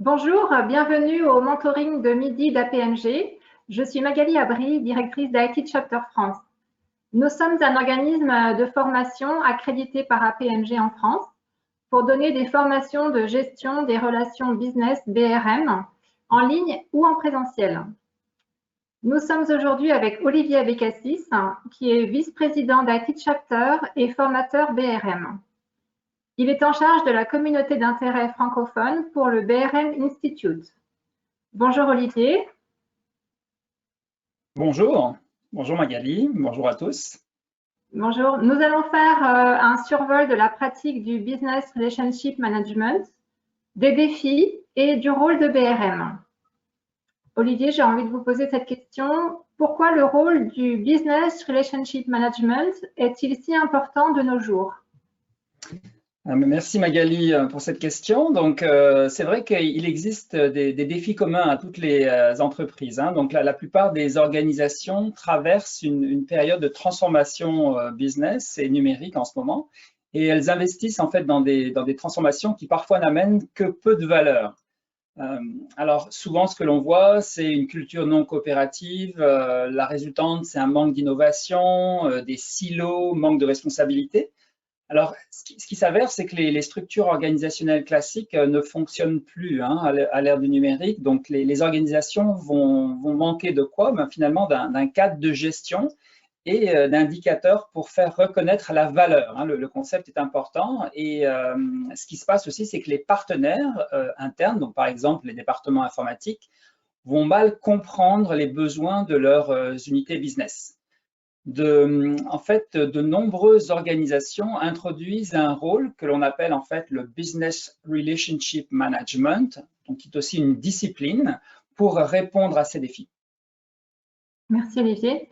Bonjour, bienvenue au mentoring de midi d'APMG. Je suis Magali Abri, directrice d'IT Chapter France. Nous sommes un organisme de formation accrédité par APMG en France pour donner des formations de gestion des relations business BRM en ligne ou en présentiel. Nous sommes aujourd'hui avec Olivier Abécassis, qui est vice-président d'IT Chapter et formateur BRM. Il est en charge de la communauté d'intérêt francophone pour le BRM Institute. Bonjour Olivier. Bonjour, bonjour Magali, bonjour à tous. Bonjour, nous allons faire un survol de la pratique du Business Relationship Management, des défis et du rôle de BRM. Olivier, j'ai envie de vous poser cette question. Pourquoi le rôle du Business Relationship Management est-il si important de nos jours ? Merci Magali pour cette question. Donc, c'est vrai qu'il existe des défis communs à toutes les entreprises. Donc, la plupart des organisations traversent une période de transformation business et numérique en ce moment. Et elles investissent en fait dans des transformations qui parfois n'amènent que peu de valeur. Alors, souvent, ce que l'on voit, c'est une culture non coopérative. La résultante, c'est un manque d'innovation, des silos, manque de responsabilité. Alors, ce qui s'avère, c'est que les structures organisationnelles classiques ne fonctionnent plus à l'ère du numérique. Donc, les organisations vont manquer de quoi? Finalement, d'un cadre de gestion et d'indicateurs pour faire reconnaître la valeur. Le concept est important. Et ce qui se passe aussi, c'est que les partenaires internes, donc par exemple les départements informatiques, vont mal comprendre les besoins de leurs unités business. En fait, de nombreuses organisations introduisent un rôle que l'on appelle en fait le Business Relationship Management, donc qui est aussi une discipline pour répondre à ces défis. Merci Olivier.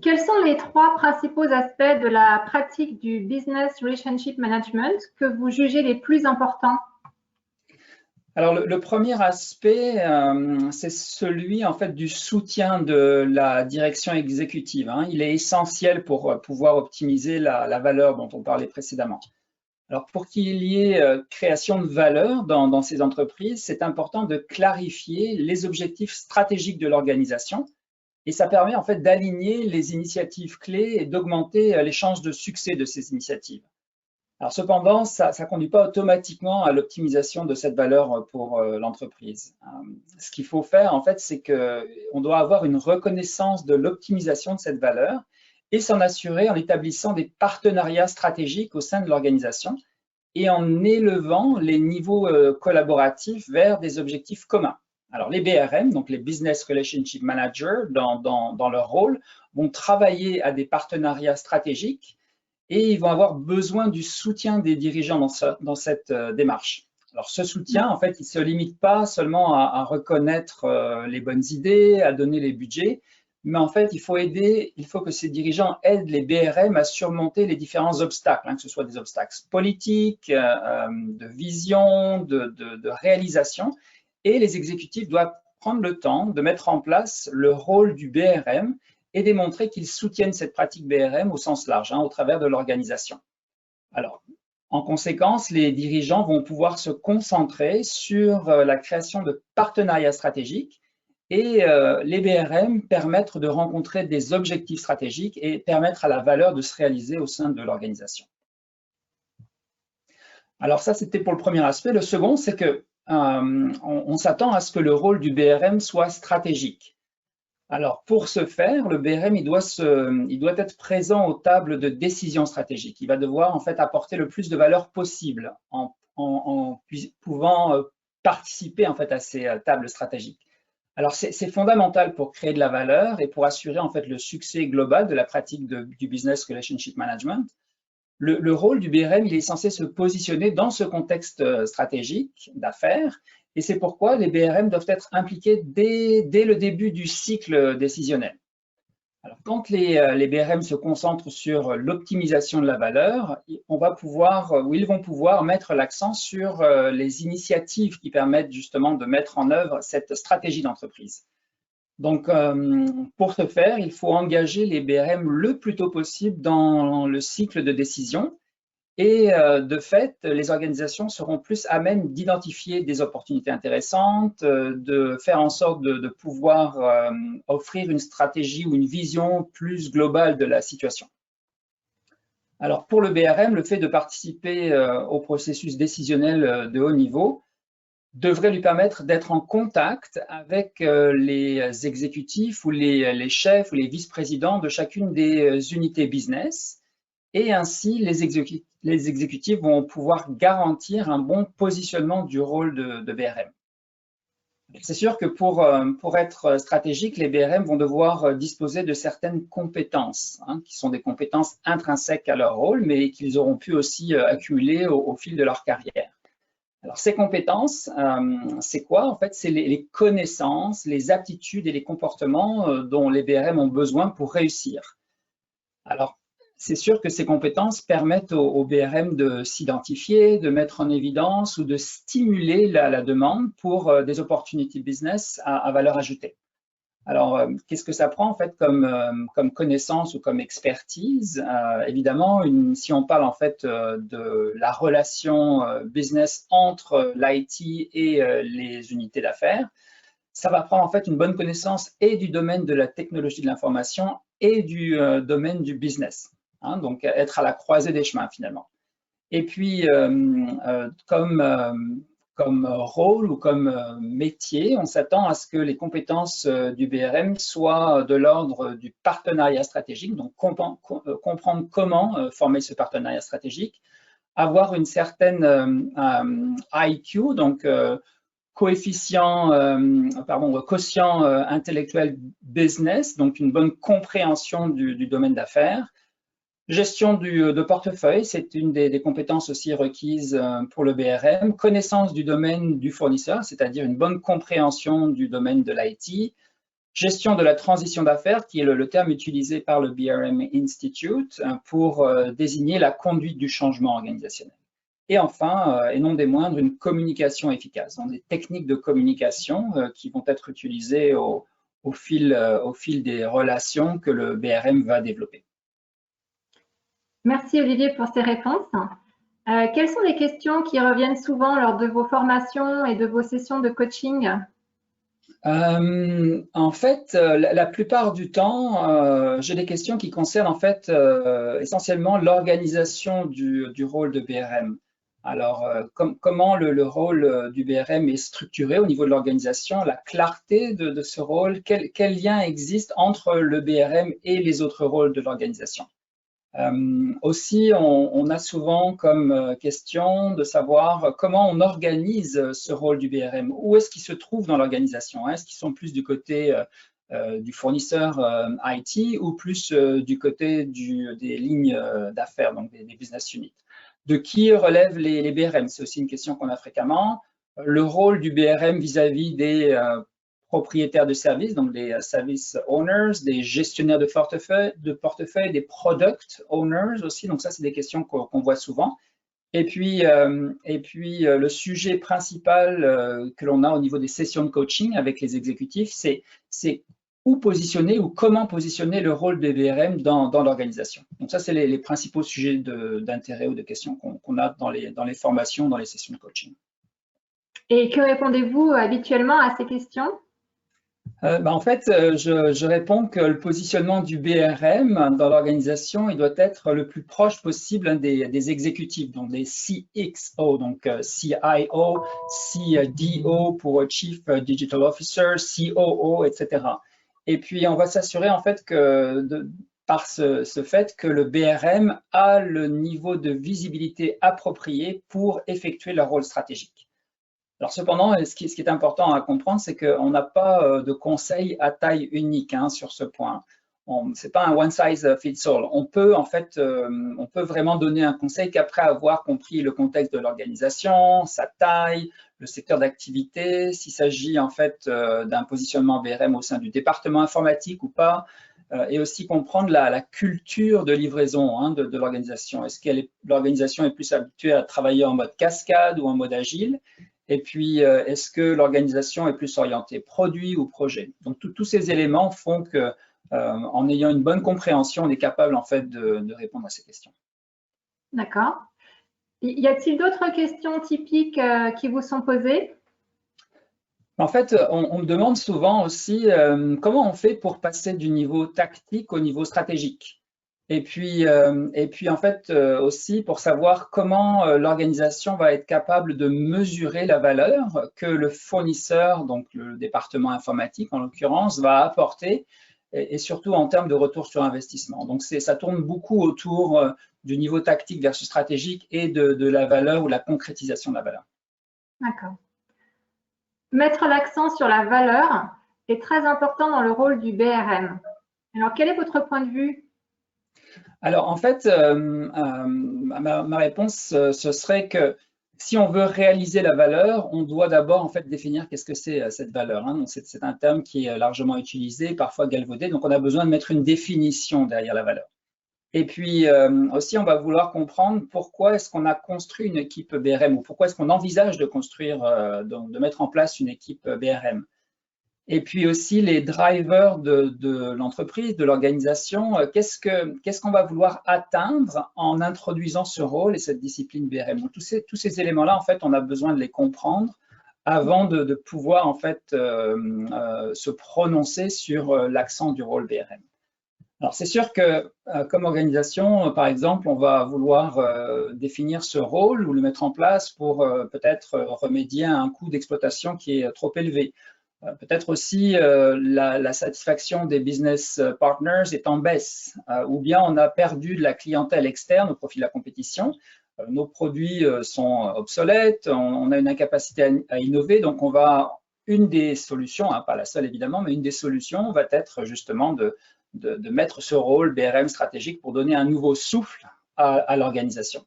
Quels sont les trois principaux aspects de la pratique du Business Relationship Management que vous jugez les plus importants ? Alors, le premier aspect, c'est celui en fait du soutien de la direction exécutive. Il est essentiel pour pouvoir optimiser la valeur dont on parlait précédemment. Alors, pour qu'il y ait création de valeur dans ces entreprises, c'est important de clarifier les objectifs stratégiques de l'organisation et ça permet en fait d'aligner les initiatives clés et d'augmenter les chances de succès de ces initiatives. Alors cependant, ça ne conduit pas automatiquement à l'optimisation de cette valeur pour l'entreprise. Ce qu'il faut faire, en fait, c'est qu'on doit avoir une reconnaissance de l'optimisation de cette valeur et s'en assurer en établissant des partenariats stratégiques au sein de l'organisation et en élevant les niveaux collaboratifs vers des objectifs communs. Alors les BRM, donc les Business Relationship Managers, dans leur rôle, vont travailler à des partenariats stratégiques et ils vont avoir besoin du soutien des dirigeants dans cette démarche. Alors, ce soutien, en fait, il ne se limite pas seulement à reconnaître les bonnes idées, à donner les budgets, mais en fait, il faut que ces dirigeants aident les BRM à surmonter les différents obstacles, que ce soit des obstacles politiques, de vision, de réalisation, et les exécutifs doivent prendre le temps de mettre en place le rôle du BRM et démontrer qu'ils soutiennent cette pratique BRM au sens large, au travers de l'organisation. Alors, en conséquence, les dirigeants vont pouvoir se concentrer sur la création de partenariats stratégiques et les BRM permettre de rencontrer des objectifs stratégiques et permettre à la valeur de se réaliser au sein de l'organisation. Alors ça, c'était pour le premier aspect. Le second, c'est que on s'attend à ce que le rôle du BRM soit stratégique. Alors, pour ce faire, le BRM, il doit être présent aux tables de décision stratégique. Il va devoir, en fait, apporter le plus de valeur possible en pouvant participer, en fait, à ces tables stratégiques. Alors, c'est fondamental pour créer de la valeur et pour assurer, en fait, le succès global de la pratique du Business Relationship Management. Le rôle du BRM, il est censé se positionner dans ce contexte stratégique d'affaires. Et c'est pourquoi les BRM doivent être impliqués dès le début du cycle décisionnel. Alors, quand les BRM se concentrent sur l'optimisation de la valeur, ils vont pouvoir mettre l'accent sur les initiatives qui permettent justement de mettre en œuvre cette stratégie d'entreprise. Donc, pour ce faire, il faut engager les BRM le plus tôt possible dans le cycle de décision Et de fait, les organisations seront plus à même d'identifier des opportunités intéressantes, de faire en sorte de pouvoir offrir une stratégie ou une vision plus globale de la situation. Alors pour le BRM, le fait de participer au processus décisionnel de haut niveau devrait lui permettre d'être en contact avec les exécutifs ou les chefs ou les vice-présidents de chacune des unités business. Et ainsi, les exécutifs vont pouvoir garantir un bon positionnement du rôle de BRM. C'est sûr que pour être stratégique, les BRM vont devoir disposer de certaines compétences, qui sont des compétences intrinsèques à leur rôle, mais qu'ils auront pu aussi accumuler au fil de leur carrière. Alors, ces compétences, c'est quoi? En fait, c'est les connaissances, les aptitudes et les comportements dont les BRM ont besoin pour réussir. Alors, c'est sûr que ces compétences permettent aux BRM de s'identifier, de mettre en évidence ou de stimuler la demande pour des opportunités business à valeur ajoutée. Alors, qu'est-ce que ça prend en fait comme connaissance ou comme expertise? Évidemment, si on parle en fait de la relation business entre l'IT et les unités d'affaires, ça va prendre en fait une bonne connaissance et du domaine de la technologie de l'information et du domaine du business. Donc, être à la croisée des chemins finalement. Et puis, comme rôle ou comme métier, on s'attend à ce que les compétences du BRM soient de l'ordre du partenariat stratégique, donc comprendre comment former ce partenariat stratégique, avoir une certaine IQ, donc quotient intellectuel business, donc une bonne compréhension du domaine d'affaires. Gestion de portefeuille, c'est une des compétences aussi requises pour le BRM. Connaissance du domaine du fournisseur, c'est-à-dire une bonne compréhension du domaine de l'IT. Gestion de la transition d'affaires, qui est le terme utilisé par le BRM Institute pour désigner la conduite du changement organisationnel. Et enfin, et non des moindres, une communication efficace. Donc, des techniques de communication qui vont être utilisées au fil des relations que le BRM va développer. Merci Olivier pour ces réponses. Quelles sont les questions qui reviennent souvent lors de vos formations et de vos sessions de coaching? En fait, la plupart du temps, j'ai des questions qui concernent en fait essentiellement l'organisation du rôle de BRM. Alors, comment le rôle du BRM est structuré au niveau de l'organisation, la clarté de ce rôle, quel lien existe entre le BRM et les autres rôles de l'organisation. Aussi, on a souvent comme question de savoir comment on organise ce rôle du BRM. Où est-ce qu'il se trouve dans l'organisation? Est-ce qu'ils sont plus du côté du fournisseur IT ou plus du côté des lignes d'affaires, donc des business units? De qui relèvent les BRM? C'est aussi une question qu'on a fréquemment. Le rôle du BRM vis-à-vis des propriétaires de services, donc des service owners, des gestionnaires de portefeuille, des product owners aussi. Donc ça, c'est des questions qu'on voit souvent. Et puis le sujet principal que l'on a au niveau des sessions de coaching avec les exécutifs, c'est où positionner ou comment positionner le rôle des BRM dans l'organisation. Donc ça, c'est les principaux sujets d'intérêt ou de questions qu'on a dans les formations, dans les sessions de coaching. Et que répondez-vous habituellement à ces questions? En fait, je réponds que le positionnement du BRM dans l'organisation, il doit être le plus proche possible des exécutifs, donc des CXO, donc CIO, CDO pour Chief Digital Officer, COO, etc. Et puis, on va s'assurer en fait que par ce fait que le BRM a le niveau de visibilité approprié pour effectuer leur rôle stratégique. Alors cependant, ce qui est important à comprendre, c'est qu'on n'a pas de conseil à taille unique sur ce point. Ce n'est pas un one size fits all. On peut en fait, on peut vraiment donner un conseil qu'après avoir compris le contexte de l'organisation, sa taille, le secteur d'activité, s'il s'agit en fait d'un positionnement BRM au sein du département informatique ou pas, et aussi comprendre la culture de livraison de l'organisation. Est-ce que l'organisation est plus habituée à travailler en mode cascade ou en mode agile? Et puis, est-ce que l'organisation est plus orientée produit ou projet? Donc, tous ces éléments font que, en ayant une bonne compréhension, on est capable en fait de répondre à ces questions. D'accord. Y a-t-il d'autres questions typiques qui vous sont posées? En fait, on me demande souvent aussi comment on fait pour passer du niveau tactique au niveau stratégique. Et puis en fait, aussi pour savoir comment l'organisation va être capable de mesurer la valeur que le fournisseur, donc le département informatique en l'occurrence, va apporter, et surtout en termes de retour sur investissement. Donc ça tourne beaucoup autour du niveau tactique versus stratégique et de la valeur ou la concrétisation de la valeur. D'accord. Mettre l'accent sur la valeur est très important dans le rôle du BRM. Alors, quel est votre point de vue? Alors, en fait, ma réponse, ce serait que si on veut réaliser la valeur, on doit d'abord en fait définir qu'est-ce que c'est cette valeur, hein. Donc, c'est un terme qui est largement utilisé, parfois galvaudé. Donc, on a besoin de mettre une définition derrière la valeur. Et puis aussi, on va vouloir comprendre pourquoi est-ce qu'on a construit une équipe BRM ou pourquoi est-ce qu'on envisage de construire, de mettre en place une équipe BRM. Et puis aussi les drivers de l'entreprise, de l'organisation. Qu'est-ce qu'on va vouloir atteindre en introduisant ce rôle et cette discipline BRM? Donc, tous ces éléments-là, en fait, on a besoin de les comprendre avant de pouvoir en fait se prononcer sur l'accent du rôle BRM. Alors, c'est sûr que comme organisation, par exemple, on va vouloir définir ce rôle ou le mettre en place pour peut-être remédier à un coût d'exploitation qui est trop élevé. Peut-être aussi la satisfaction des business partners est en baisse, ou bien on a perdu de la clientèle externe au profit de la compétition. Nos produits sont obsolètes, on a une incapacité à innover, donc une des solutions, hein, pas la seule évidemment, mais une des solutions va être justement de mettre ce rôle BRM stratégique pour donner un nouveau souffle à l'organisation.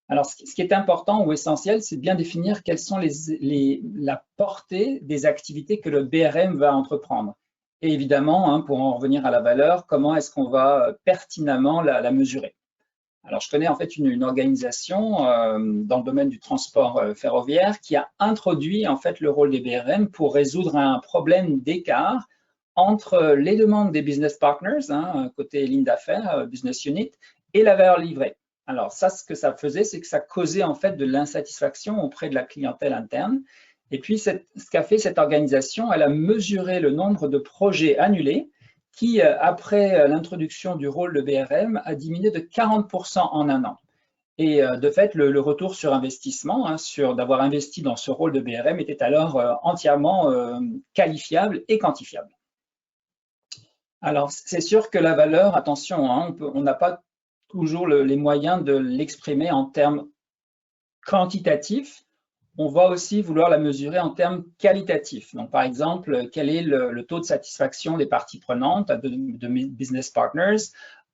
Alors, ce qui est important ou essentiel, c'est de bien définir quelles sont la portée des activités que le BRM va entreprendre. Et évidemment, hein, pour en revenir à la valeur, comment est-ce qu'on va pertinemment la mesurer? Alors, je connais en fait une organisation dans le domaine du transport ferroviaire qui a introduit en fait le rôle des BRM pour résoudre un problème d'écart entre les demandes des business partners, hein, côté ligne d'affaires, business unit, et la valeur livrée. Alors ça, ce que ça faisait, c'est que ça causait en fait de l'insatisfaction auprès de la clientèle interne. Et puis, ce qu'a fait cette organisation, elle a mesuré le nombre de projets annulés qui, après l'introduction du rôle de BRM, a diminué de 40% en un an. Et de fait, le retour sur investissement, hein, d'avoir investi dans ce rôle de BRM, était alors entièrement qualifiable et quantifiable. Alors, c'est sûr que la valeur, attention, hein, on n'a pas toujours les moyens de l'exprimer en termes quantitatifs. On va aussi vouloir la mesurer en termes qualitatifs. Donc, par exemple, quel est le taux de satisfaction des parties prenantes, de business partners,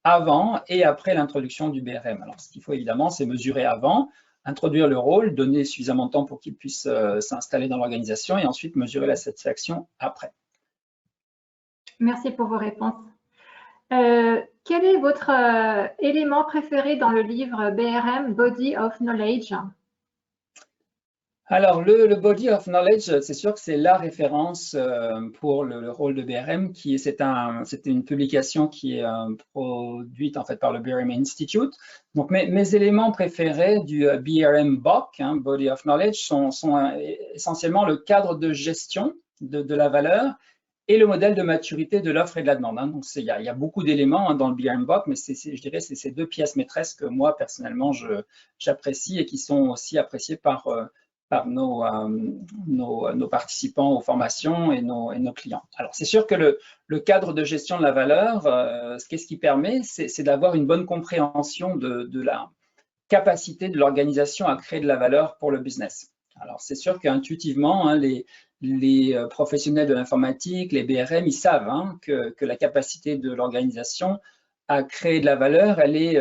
avant et après l'introduction du BRM. Alors, ce qu'il faut évidemment, c'est mesurer avant, introduire le rôle, donner suffisamment de temps pour qu'il puisse s'installer dans l'organisation et ensuite mesurer la satisfaction après. Merci pour vos réponses. Quel est votre élément préféré dans le livre BRM, Body of Knowledge? Alors, le Body of Knowledge, c'est sûr que c'est la référence pour le rôle de BRM, c'était une publication qui est produite en fait par le BRM Institute. Donc, mes éléments préférés du BRM BOK, hein, Body of Knowledge, sont essentiellement le cadre de gestion de la valeur et le modèle de maturité de l'offre et de la demande. Hein. Donc, il y a beaucoup d'éléments hein, dans le BRM BOK, mais je dirais c'est ces deux pièces maîtresses que moi, personnellement, j'apprécie et qui sont aussi appréciées par nos participants aux formations et nos clients. Alors, c'est sûr que le cadre de gestion de la valeur, qu'est-ce qui permet? C'est d'avoir une bonne compréhension de la capacité de l'organisation à créer de la valeur pour le business. Alors, c'est sûr qu'intuitivement, hein, les professionnels de l'informatique, les BRM, ils savent hein, que la capacité de l'organisation à créer de la valeur, elle est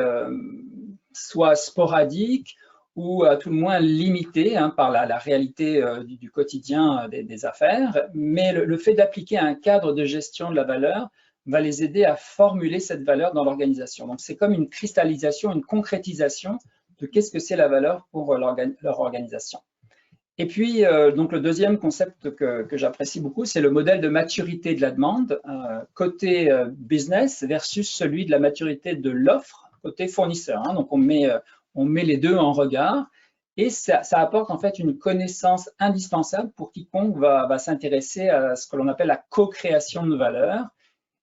soit sporadique, ou à tout le moins limité hein, par la réalité du quotidien des affaires, mais le fait d'appliquer un cadre de gestion de la valeur va les aider à formuler cette valeur dans l'organisation. Donc, c'est comme une cristallisation, une concrétisation de qu'est-ce que c'est la valeur pour leur organisation. Et puis, donc le deuxième concept que j'apprécie beaucoup, c'est le modèle de maturité de la demande côté business versus celui de la maturité de l'offre côté fournisseur. Hein. Donc, on on met les deux en regard et ça apporte en fait une connaissance indispensable pour quiconque va s'intéresser à ce que l'on appelle la co-création de valeur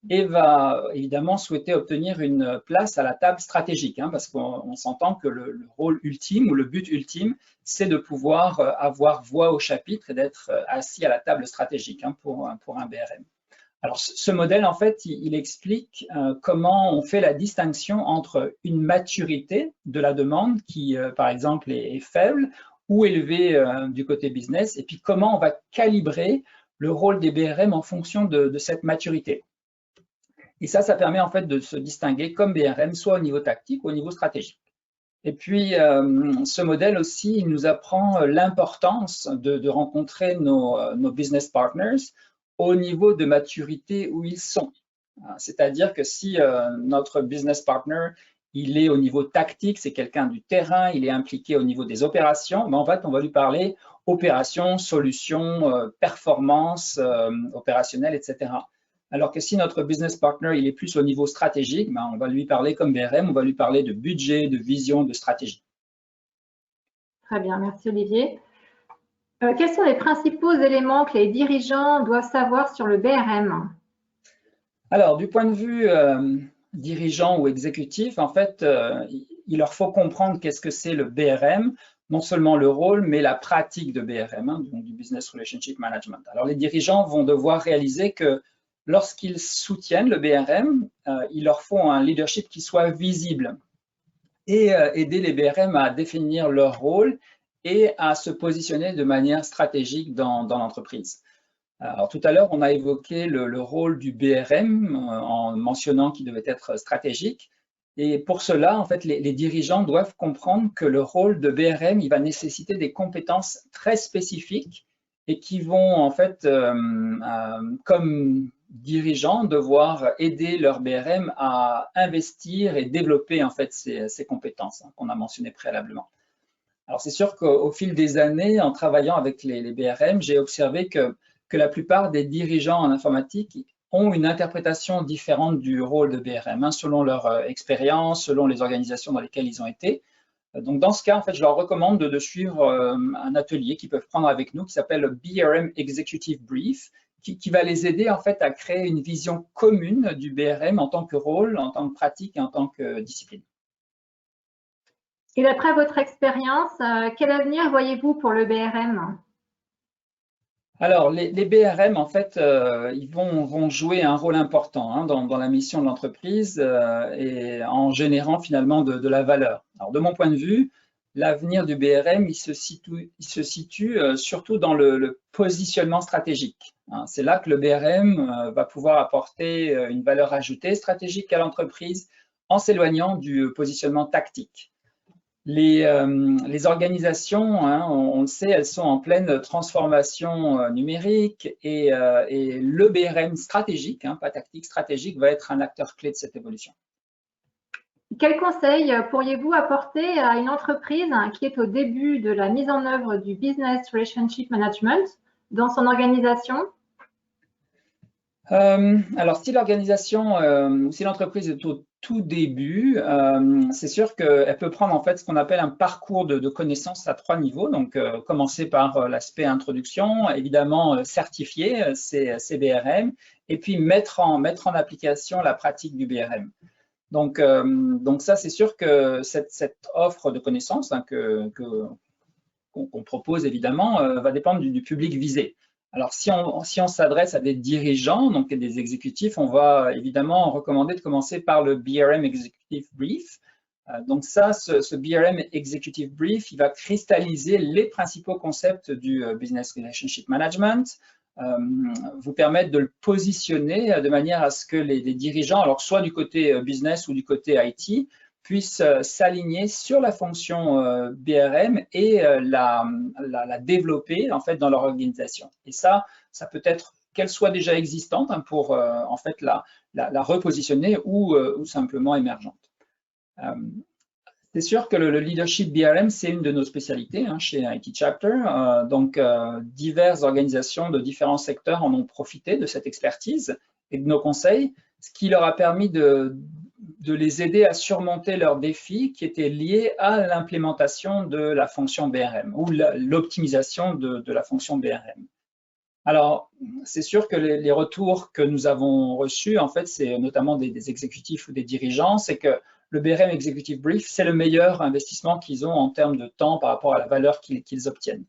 et va évidemment souhaiter obtenir une place à la table stratégique, hein, parce qu'on s'entend que le rôle ultime ou le but ultime, c'est de pouvoir avoir voix au chapitre et d'être assis à la table stratégique, hein, pour un BRM. Alors, ce modèle, en fait, il explique comment on fait la distinction entre une maturité de la demande qui, par exemple, est faible ou élevée du côté business, et puis comment on va calibrer le rôle des BRM en fonction de cette maturité. Et ça permet en fait de se distinguer comme BRM, soit au niveau tactique ou au niveau stratégique. Et puis, ce modèle aussi, il nous apprend l'importance de rencontrer nos business partners au niveau de maturité où ils sont. C'est-à-dire que si notre business partner, il est au niveau tactique, c'est quelqu'un du terrain, il est impliqué au niveau des opérations, mais en fait, on va lui parler opérations, solutions, performance opérationnelle, etc. Alors que si notre business partner, il est plus au niveau stratégique, ben on va lui parler comme BRM, on va lui parler de budget, de vision, de stratégie. Très bien, merci Olivier. Quels sont les principaux éléments que les dirigeants doivent savoir sur le BRM? Alors, du point de vue dirigeant ou exécutif, en fait, il leur faut comprendre qu'est-ce que c'est le BRM, non seulement le rôle, mais la pratique de BRM, hein, donc du Business Relationship Management. Alors, les dirigeants vont devoir réaliser que lorsqu'ils soutiennent le BRM, il leur faut un leadership qui soit visible et aider les BRM à définir leur rôle et à se positionner de manière stratégique dans l'entreprise. Alors, tout à l'heure, on a évoqué le rôle du BRM en mentionnant qu'il devait être stratégique. Et pour cela, en fait, les dirigeants doivent comprendre que le rôle de BRM, il va nécessiter des compétences très spécifiques et qui vont, en fait, comme dirigeants, devoir aider leur BRM à investir et développer, en fait, ces compétences, hein, qu'on a mentionnées préalablement. Alors, c'est sûr qu'au fil des années, en travaillant avec les BRM, j'ai observé que la plupart des dirigeants en informatique ont une interprétation différente du rôle de BRM, hein, selon leur expérience, selon les organisations dans lesquelles ils ont été. Donc, dans ce cas, en fait, je leur recommande de suivre un atelier qu'ils peuvent prendre avec nous qui s'appelle le BRM Executive Brief, qui va les aider en fait à créer une vision commune du BRM en tant que rôle, en tant que pratique et en tant que discipline. Et d'après votre expérience, quel avenir voyez-vous pour le BRM? Alors, les BRM, en fait, ils vont jouer un rôle important, hein, dans la mission de l'entreprise et en générant finalement de la valeur. Alors, de mon point de vue, l'avenir du BRM, il se situe surtout dans le positionnement stratégique, hein. C'est là que le BRM va pouvoir apporter une valeur ajoutée stratégique à l'entreprise en s'éloignant du positionnement tactique. Les organisations, hein, on le sait, elles sont en pleine transformation numérique et le BRM stratégique, hein, pas tactique, stratégique, va être un acteur clé de cette évolution. Quels conseils pourriez-vous apporter à une entreprise qui est au début de la mise en œuvre du Business Relationship Management dans son organisation? Alors, si l'organisation ou si l'entreprise est au tout début, c'est sûr qu'elle peut prendre en fait ce qu'on appelle un parcours de connaissances à 3 niveaux. Donc, commencer par l'aspect introduction, évidemment certifier ces BRM, et puis mettre en application la pratique du BRM. Donc ça, c'est sûr que cette offre de connaissances, hein, qu'on propose évidemment va dépendre du public visé. Alors, si on s'adresse à des dirigeants, donc des exécutifs, on va évidemment recommander de commencer par le BRM Executive Brief. Donc ça, ce BRM Executive Brief, il va cristalliser les principaux concepts du Business Relationship Management, vous permettre de le positionner de manière à ce que les dirigeants, alors soit du côté business ou du côté IT, puissent s'aligner sur la fonction BRM et la développer en fait dans leur organisation. Et ça peut être qu'elle soit déjà existante, hein, pour en fait la repositionner ou simplement émergente. C'est sûr que le leadership BRM, c'est une de nos spécialités, hein, chez IT Chapter. Donc, diverses organisations de différents secteurs en ont profité de cette expertise et de nos conseils, ce qui leur a permis de les aider à surmonter leurs défis qui étaient liés à l'implémentation de la fonction BRM ou l'optimisation de la fonction BRM. Alors, c'est sûr que les retours que nous avons reçus, en fait, c'est notamment des exécutifs ou des dirigeants, c'est que le BRM Executive Brief, c'est le meilleur investissement qu'ils ont en termes de temps par rapport à la valeur qu'ils obtiennent.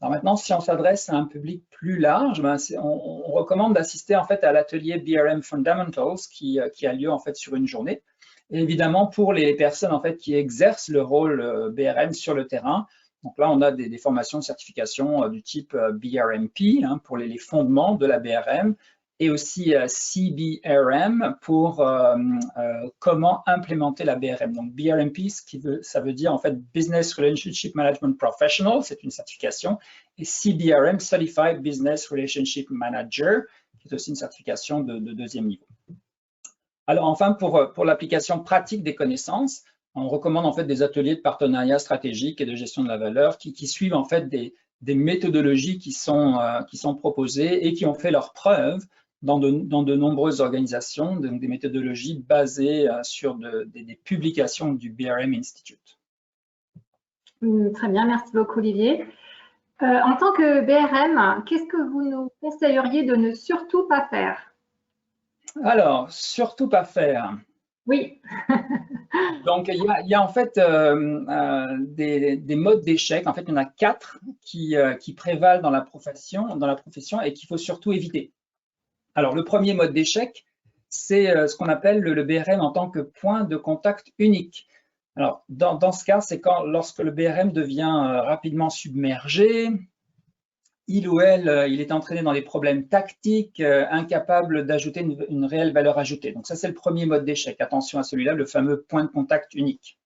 Alors maintenant, si on s'adresse à un public plus large, ben on recommande d'assister en fait à l'atelier BRM Fundamentals qui a lieu en fait sur une journée. Et évidemment, pour les personnes en fait qui exercent le rôle BRM sur le terrain, donc là, on a des formations de certification du type BRMP pour les fondements de la BRM et aussi CBRM pour comment implémenter la BRM. Donc BRMP, ça veut dire en fait Business Relationship Management Professional, c'est une certification, et CBRM, Certified Business Relationship Manager, qui est aussi une certification de deuxième niveau. Alors enfin, pour l'application pratique des connaissances, on recommande en fait des ateliers de partenariat stratégique et de gestion de la valeur qui suivent en fait des méthodologies qui sont proposées et qui ont fait leurs preuves dans de nombreuses organisations, donc des méthodologies basées sur des publications du BRM Institute. Très bien, merci beaucoup Olivier. En tant que BRM, qu'est-ce que vous nous conseilleriez de ne surtout pas faire? Alors, surtout pas faire. Oui. Donc, il y a en fait des modes d'échec. En fait, il y en a 4 qui prévalent dans la profession et qu'il faut surtout éviter. Alors, le premier mode d'échec, c'est ce qu'on appelle le BRM en tant que point de contact unique. Alors, dans ce cas, c'est lorsque le BRM devient rapidement submergé, il ou elle, il est entraîné dans des problèmes tactiques, incapable d'ajouter une réelle valeur ajoutée. Donc ça, c'est le premier mode d'échec. Attention à celui-là, le fameux point de contact unique.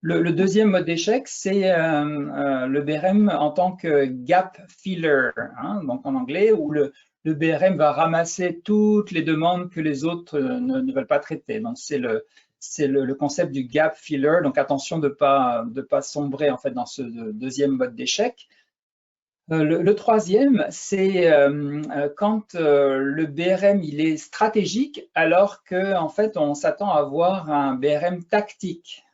Le deuxième mode d'échec, c'est le BRM en tant que gap filler, donc en anglais, où le BRM va ramasser toutes les demandes que les autres ne veulent pas traiter. Donc c'est le concept du gap filler. Donc attention de pas sombrer en fait dans ce deuxième mode d'échec. Le troisième, c'est quand le BRM il est stratégique alors qu'en fait on s'attend à avoir un BRM tactique.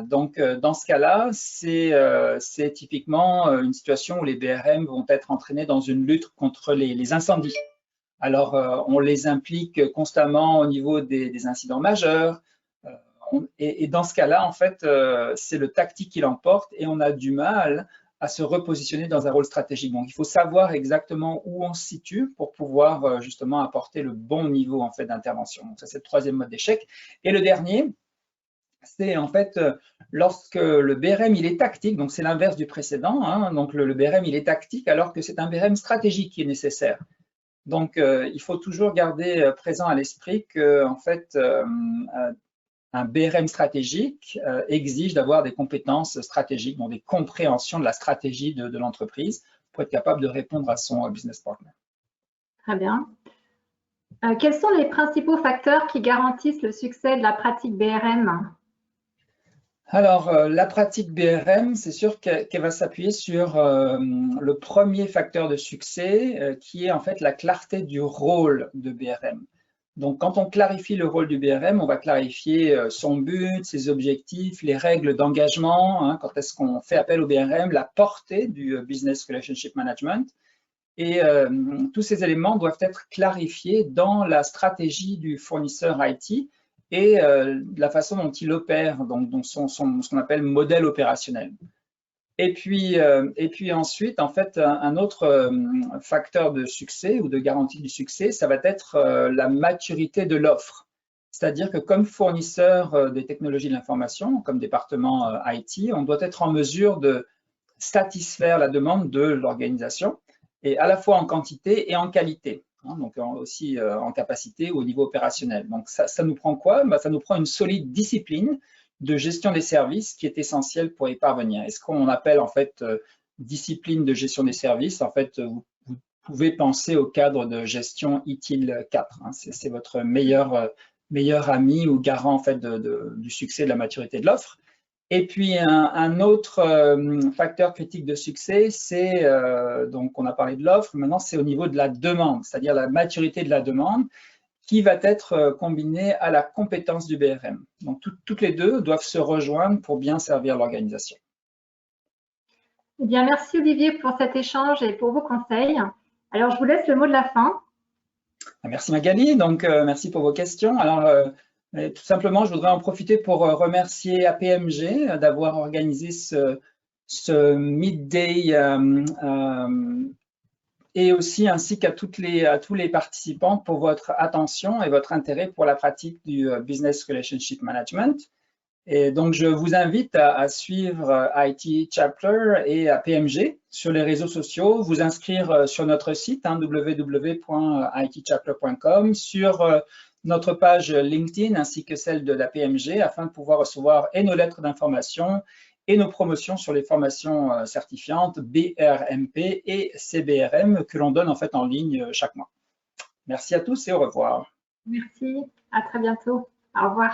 Donc dans ce cas-là, c'est typiquement une situation où les BRM vont être entraînés dans une lutte contre les incendies. Alors on les implique constamment au niveau des incidents majeurs. Et dans ce cas-là, en fait, c'est le tactique qui l'emporte et on a du mal à se repositionner dans un rôle stratégique. Donc, il faut savoir exactement où on se situe pour pouvoir justement apporter le bon niveau en fait d'intervention. Donc, ça, c'est le troisième mode d'échec. Et le dernier, c'est en fait lorsque le BRM il est tactique, donc c'est l'inverse du précédent. Donc, le BRM il est tactique alors que c'est un BRM stratégique qui est nécessaire. Donc, il faut toujours garder présent à l'esprit que en fait un BRM stratégique exige d'avoir des compétences stratégiques, donc des compréhensions de la stratégie de l'entreprise pour être capable de répondre à son business partner. Très bien. Quels sont les principaux facteurs qui garantissent le succès de la pratique BRM? Alors, la pratique BRM, c'est sûr qu'elle va s'appuyer sur le premier facteur de succès qui est en fait la clarté du rôle de BRM. Donc, quand on clarifie le rôle du BRM, on va clarifier son but, ses objectifs, les règles d'engagement, quand est-ce qu'on fait appel au BRM, la portée du Business Relationship Management. Et tous ces éléments doivent être clarifiés dans la stratégie du fournisseur IT et la façon dont il opère, donc ce qu'on appelle modèle opérationnel. Et puis ensuite, en fait, un autre facteur de succès ou de garantie du succès, ça va être la maturité de l'offre. C'est-à-dire que comme fournisseur des technologies de l'information, comme département IT, on doit être en mesure de satisfaire la demande de l'organisation, et à la fois en quantité et en qualité, donc aussi en capacité ou au niveau opérationnel. Donc ça nous prend quoi? Ça nous prend une solide discipline de gestion des services qui est essentielle pour y parvenir. Et ce qu'on appelle en fait discipline de gestion des services, en fait, vous pouvez penser au cadre de gestion ITIL 4. C'est votre meilleur ami ou garant en fait du succès de la maturité de l'offre. Et puis un autre facteur critique de succès, c'est donc on a parlé de l'offre, maintenant c'est au niveau de la demande, c'est-à-dire la maturité de la demande. qui va être combinée à la compétence du BRM. Donc, toutes les deux doivent se rejoindre pour bien servir l'organisation. Eh bien, merci Olivier pour cet échange et pour vos conseils. Alors, je vous laisse le mot de la fin. Merci Magali, donc merci pour vos questions. Alors, tout simplement, je voudrais en profiter pour remercier APMG d'avoir organisé ce midday et aussi ainsi qu'à tous les participants pour votre attention et votre intérêt pour la pratique du Business Relationship Management. Et donc, je vous invite à suivre IT Chapter et APMG sur les réseaux sociaux, vous inscrire sur notre site www.itchapter.com, sur notre page LinkedIn ainsi que celle de l'APMG afin de pouvoir recevoir et nos lettres d'information et nos promotions sur les formations certifiantes BRMP et CBRM que l'on donne en fait en ligne chaque mois. Merci à tous et au revoir. Merci, à très bientôt. Au revoir.